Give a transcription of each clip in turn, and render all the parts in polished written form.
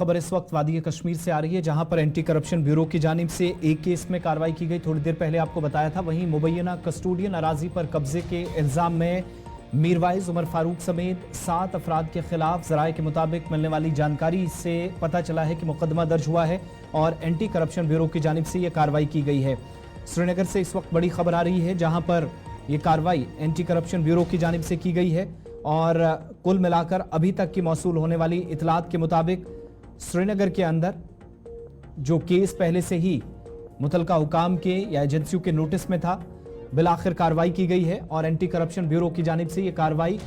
खबर इस वक्त वादी कश्मीर से आ रही है, जहां पर एंटी करप्शन ब्यूरो की जानिब से एक केस में कार्रवाई की गई। थोड़ी देर पहले आपको बताया था। वहीं मुबैना कस्टोडियन अराजी पर कब्जे के इल्जाम में मीरवाइज उमर फारूक समेत 7 अफराद के खिलाफ ज़राए के मुताबिक मिलने वाली जानकारी से पता चला है कि मुकदमा दर्ज हुआ है और एंटी करप्शन ब्यूरो की जानिब से यह कार्रवाई की गई है। श्रीनगर से इस वक्त बड़ी खबर आ रही है, जहां पर यह कार्रवाई एंटी करप्शन ब्यूरो की जानिब से की गई है और कुल मिलाकर अभी तक की मौसूल होने वाली इतलात के मुताबिक श्रीनगर के अंदर जो केस पहले से ही मुतलका हुकाम के या एजेंसियों के नोटिस में था, बिलाखिर कार्रवाई की गई है और एंटी करप्शन ब्यूरो की जानिब से यह कार्रवाई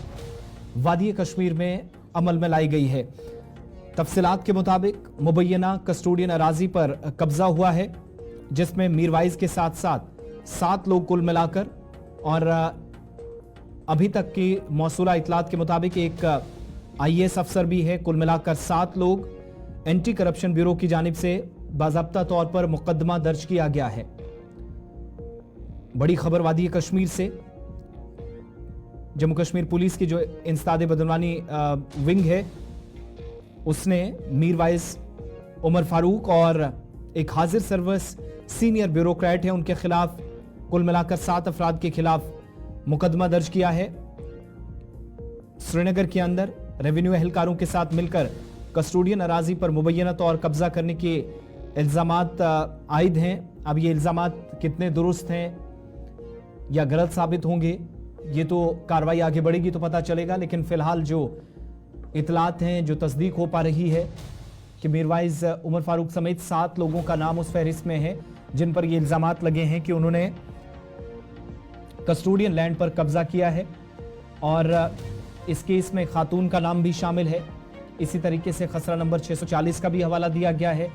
वादी कश्मीर में अमल में लाई गई है। तफसीलात के मुताबिक मुबैना कस्टोडियन अराजी पर कब्जा हुआ है, जिसमें मीरवाइज के साथ साथ 7 लोग कुल मिलाकर, और अभी तक की मौसूला इतलात के मुताबिक एक IAS अफसर भी है। कुल मिलाकर 7 लोग एंटी करप्शन ब्यूरो की जानिब से बाज़ाब्ता तौर पर मुकदमा दर्ज किया गया है। बड़ी खबर वादी कश्मीर से। जम्मू कश्मीर पुलिस की जो इंसदाद बदनवानी विंग है, उसने मीरवाइज उमर फारूक और एक हाजिर सर्विस सीनियर ब्यूरोक्रेट है, उनके खिलाफ कुल मिलाकर 7 अफराद के खिलाफ मुकदमा दर्ज किया है। श्रीनगर के अंदर रेवेन्यू एहलकारों के साथ मिलकर कस्टोडियन अराजी पर मुबैना तौर कब्जा करने के इल्जामात आयद हैं। अब ये इल्जामात कितने दुरुस्त हैं या गलत साबित होंगे, ये तो कार्रवाई आगे बढ़ेगी तो पता चलेगा। लेकिन फिलहाल जो इतलात हैं, जो तस्दीक हो पा रही है कि मीरवाइज उमर फारूक समेत 7 लोगों का नाम उस फहरिस्त में है जिन पर ये इल्जामात लगे हैं कि उन्होंने कस्टोडियन लैंड पर कब्जा किया है, और इस केस में खातून का नाम भी शामिल है। इसी तरीके से खसरा नंबर 640 का भी हवाला दिया गया है।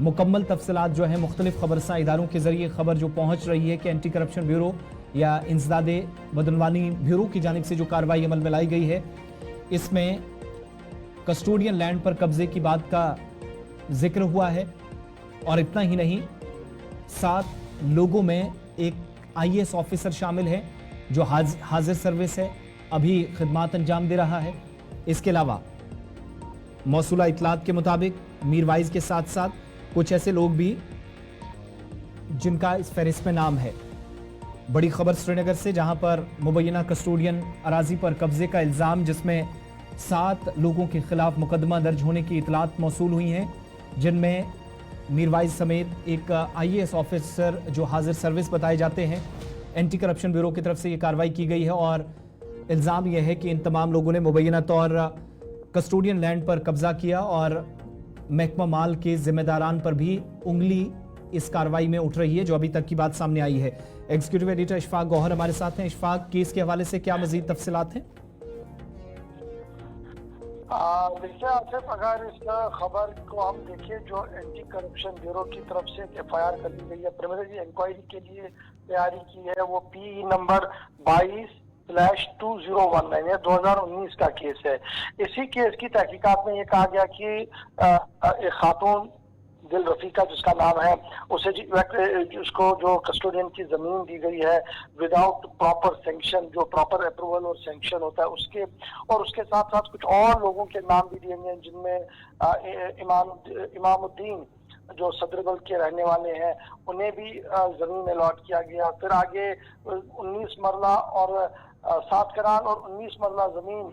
मुकम्मल तफसीलात जो है मुख्तलिफ खबरसां इदारों के जरिए खबर जो पहुंच रही है कि एंटी करप्शन ब्यूरो या इंसदादे बदनवानी ब्यूरो की जानिब से जो कार्रवाई अमल में लाई गई है, इसमें कस्टोडियन लैंड पर कब्जे की बात का जिक्र हुआ है। और इतना ही नहीं, 7 लोगों में एक IAS ऑफिसर शामिल है जो हाजिर सर्विस है, अभी खिदमात अंजाम दे रहा है। इसके अलावा मौसूला इतलात के मुताबिक मीरवाइज के साथ साथ कुछ ऐसे लोग भी जिनका इस फहरिस्त में नाम है। बड़ी खबर श्रीनगर से, जहां पर मुबैना कस्टोडियन अराजी पर कब्जे का इल्ज़ाम, जिसमें 7 लोगों के खिलाफ मुकदमा दर्ज होने की इतलात मौसूल हुई हैं, जिनमें मीरवाइज समेत एक IAS ऑफिसर जो हाजिर सर्विस बताए जाते हैं। एंटी करप्शन ब्यूरो की तरफ से ये कार्रवाई की गई है और इल्ज़ाम यह है कि इन तमाम लोगों ने मुबैना तौर कस्टोडियन लैंड पर कब्जा किया और महकमा माल के जिम्मेदारान पर भी उंगली इस कार्रवाई में उठ रही है, जो अभी तक की बात सामने आई है। एग्जीक्यूटिव एडिटर इशफाक गौहर हमारे साथ हैं। इशफाक, केस के हवाले से क्या मजीद तफसीलात हैं? देखिए आसिफ, अगर इस खबर को हम देखें, जो एंटी करप्शन ब्यूरो की तरफ से FIR कर दी गई है, प्रिलिमिनरी इंक्वायरी के लिए तैयारी की है, वो PE नंबर 22/2019 है, 2019 का केस है। इसी केस की तहकीकात में ये कहा गया कि एक खातून दिल रफीका जिसका नाम है, उसे उसको जो कस्टोडियन की जमीन दी गई है विदाउट प्रॉपर सैंक्शन, जो प्रॉपर अप्रूवल और सैंक्शन होता है उसके, और उसके साथ साथ कुछ और लोगों के नाम भी दिए गए हैं, जिनमें इमामुद्दीन जो सदरबल के रहने वाले हैं, उन्हें भी जमीन अलॉट किया गया। फिर आगे 19 मरला और 7 कनाल और 19 मरला जमीन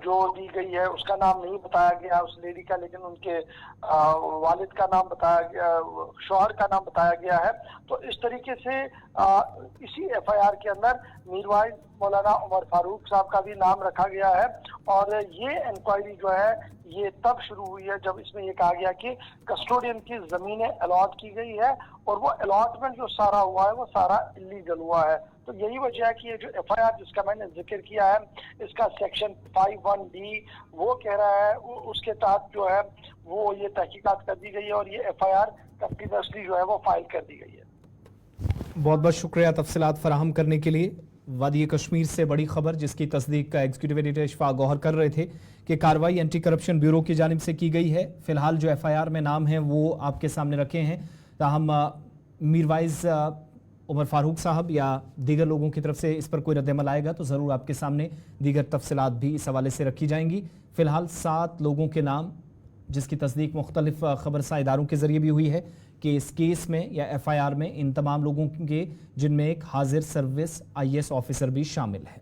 जो दी गई है, उसका नाम नहीं बताया गया उस लेडी का, लेकिन उनके वालिद का नाम बताया गया, शौहर का नाम बताया गया है। तो इस तरीके से इसी FIR के अंदर मीरवाइज मौलाना उमर फारूक साहब का भी नाम रखा गया है। और ये इंक्वायरी जो है ये तब शुरू हुई है जब इसमें ये कहा गया कि कस्टोडियन की जमीनें अलॉट की गई है और वो अलॉटमेंट जो सारा हुआ है वो सारा इलीगल हुआ है। तो यही वजह है कि ये जो FIR जिसका मैंने जिक्र किया है, इसका सेक्शन 51D वो कह रहा है, उसके तहत जो है वो ये तहकीकात कर दी गई है और ये FIR कंटिन्यूसली जो है वो फाइल कर दी गई है। बहुत बहुत शुक्रिया तफसीलात फराहम करने के लिए। वादी कश्मीर से बड़ी खबर, जिसकी तस्दीक का एग्जीक्यूटिव एडिटर इशफाक गौहर कर रहे थे कि कार्रवाई एंटी करप्शन ब्यूरो की जानिब से की गई है। फिलहाल जो FIR में नाम है वो आपके सामने रखे हैं। ताहम मीरवाइज उमर फारूक साहब या दीगर लोगों की तरफ से इस पर कोई रद्दमल आएगा तो ज़रूर आपके सामने दीगर तफसीलात भी इस हवाले से रखी जाएंगी। फिलहाल 7 लोगों के नाम जिसकी तस्दीक मुख्तलिफ खबरसा इदारों के जरिए भी हुई है कि इस केस में या FIR में इन तमाम लोगों के जिनमें एक हाजिर सर्विस IAS ऑफिसर भी शामिल है।